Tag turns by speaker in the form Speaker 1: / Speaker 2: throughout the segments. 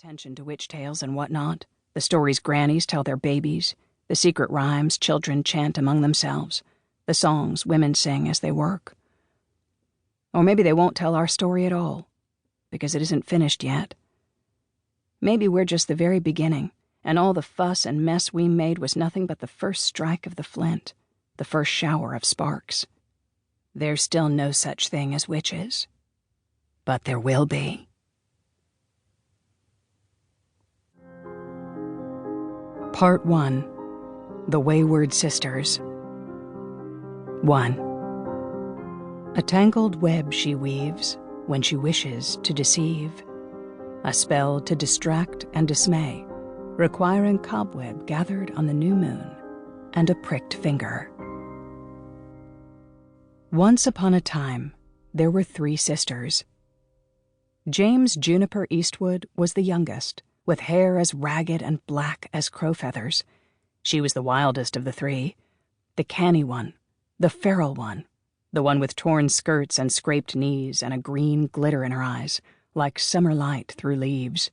Speaker 1: attention to witch tales and whatnot, the stories grannies tell their babies, the secret rhymes children chant among themselves, the songs women sing as they work. Or maybe they won't tell our story at all, because it isn't finished yet. Maybe we're just the very beginning, and all the fuss and mess we made was nothing but the first strike of the flint, the first shower of sparks. There's still no such thing as witches, but there will be. Part 1. The Wayward Sisters. 1. A tangled web she weaves when she wishes to deceive, a spell to distract and dismay, requiring cobweb gathered on the new moon and a pricked finger. Once upon a time, there were 3 sisters. James Juniper Eastwood was the youngest, with hair as ragged and black as crow feathers. She was the wildest of the 3, the canny one, the feral one, the one with torn skirts and scraped knees and a green glitter in her eyes, like summer light through leaves.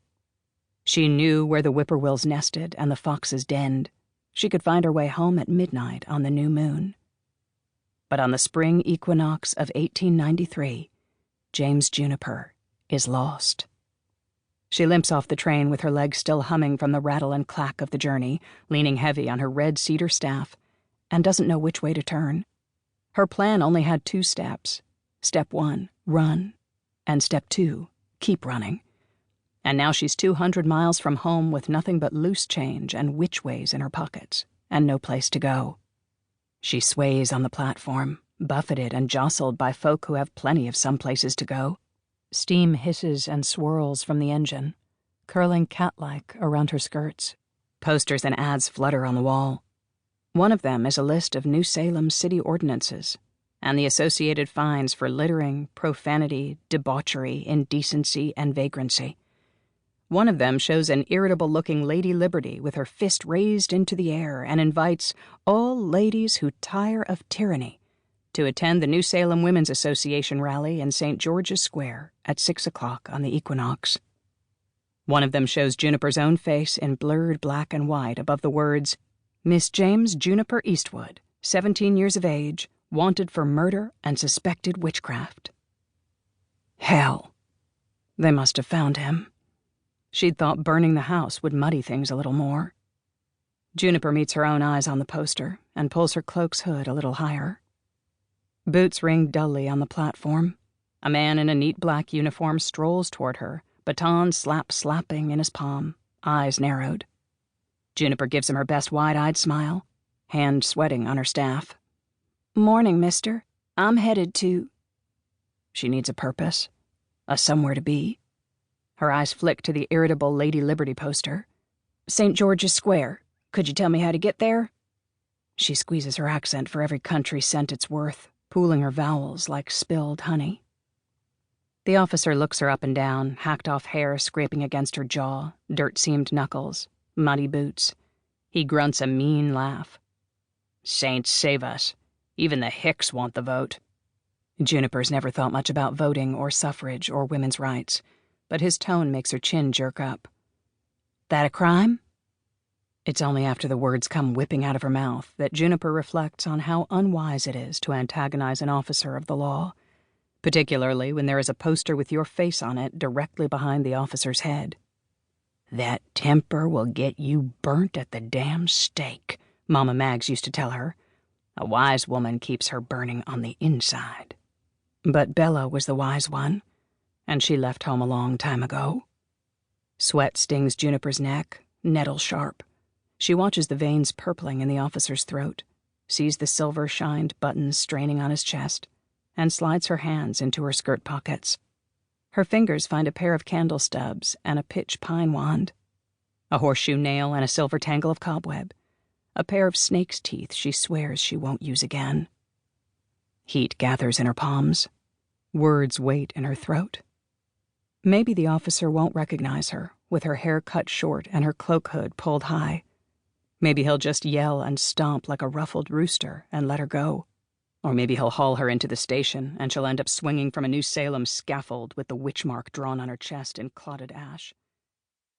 Speaker 1: She knew where the whippoorwills nested and the foxes denned. She could find her way home at midnight on the new moon. But on the spring equinox of 1893, James Juniper is lost. She limps off the train with her legs still humming from the rattle and clack of the journey, leaning heavy on her red cedar staff, and doesn't know which way to turn. Her plan only had 2 steps. Step 1, run, and step 2, keep running. And now she's 200 miles from home with nothing but loose change and witchways in her pockets, and no place to go. She sways on the platform, buffeted and jostled by folk who have plenty of some places to go. Steam hisses and swirls from the engine, curling cat-like around her skirts. Posters and ads flutter on the wall. One of them is a list of New Salem city ordinances and the associated fines for littering, profanity, debauchery, indecency, and vagrancy. One of them shows an irritable-looking Lady Liberty with her fist raised into the air and invites all ladies who tire of tyranny to attend the New Salem Women's Association rally in St. George's Square at 6 o'clock on the equinox. One of them shows Juniper's own face in blurred black and white above the words, Miss James Juniper Eastwood, 17 years of age, wanted for murder and suspected witchcraft. Hell. They must have found him. She'd thought burning the house would muddy things a little more. Juniper meets her own eyes on the poster and pulls her cloak's hood a little higher. Boots ring dully on the platform. A man in a neat black uniform strolls toward her, baton slapping in his palm, eyes narrowed. Juniper gives him her best wide-eyed smile, hand sweating on her staff. Morning, mister. I'm headed to... She needs a purpose, a somewhere to be. Her eyes flick to the irritable Lady Liberty poster. St. George's Square. Could you tell me how to get there? She squeezes her accent for every country cent it's worth, pooling her vowels like spilled honey. The officer looks her up and down, hacked-off hair scraping against her jaw, dirt-seamed knuckles, muddy boots. He grunts a mean laugh. Saints save us. Even the hicks want the vote. Juniper's never thought much about voting or suffrage or women's rights, but his tone makes her chin jerk up. That a crime? It's only after the words come whipping out of her mouth that Juniper reflects on how unwise it is to antagonize an officer of the law, particularly when there is a poster with your face on it directly behind the officer's head. That temper will get you burnt at the damn stake, Mama Mags used to tell her. A wise woman keeps her burning on the inside. But Bella was the wise one, and she left home a long time ago. Sweat stings Juniper's neck, nettle sharp. She watches the veins purpling in the officer's throat, sees the silver-shined buttons straining on his chest, and slides her hands into her skirt pockets. Her fingers find a pair of candle stubs and a pitch pine wand, a horseshoe nail and a silver tangle of cobweb, a pair of snake's teeth she swears she won't use again. Heat gathers in her palms. Words wait in her throat. Maybe the officer won't recognize her, with her hair cut short and her cloak hood pulled high. Maybe he'll just yell and stomp like a ruffled rooster and let her go. Or maybe he'll haul her into the station and she'll end up swinging from a New Salem scaffold with the witch mark drawn on her chest in clotted ash.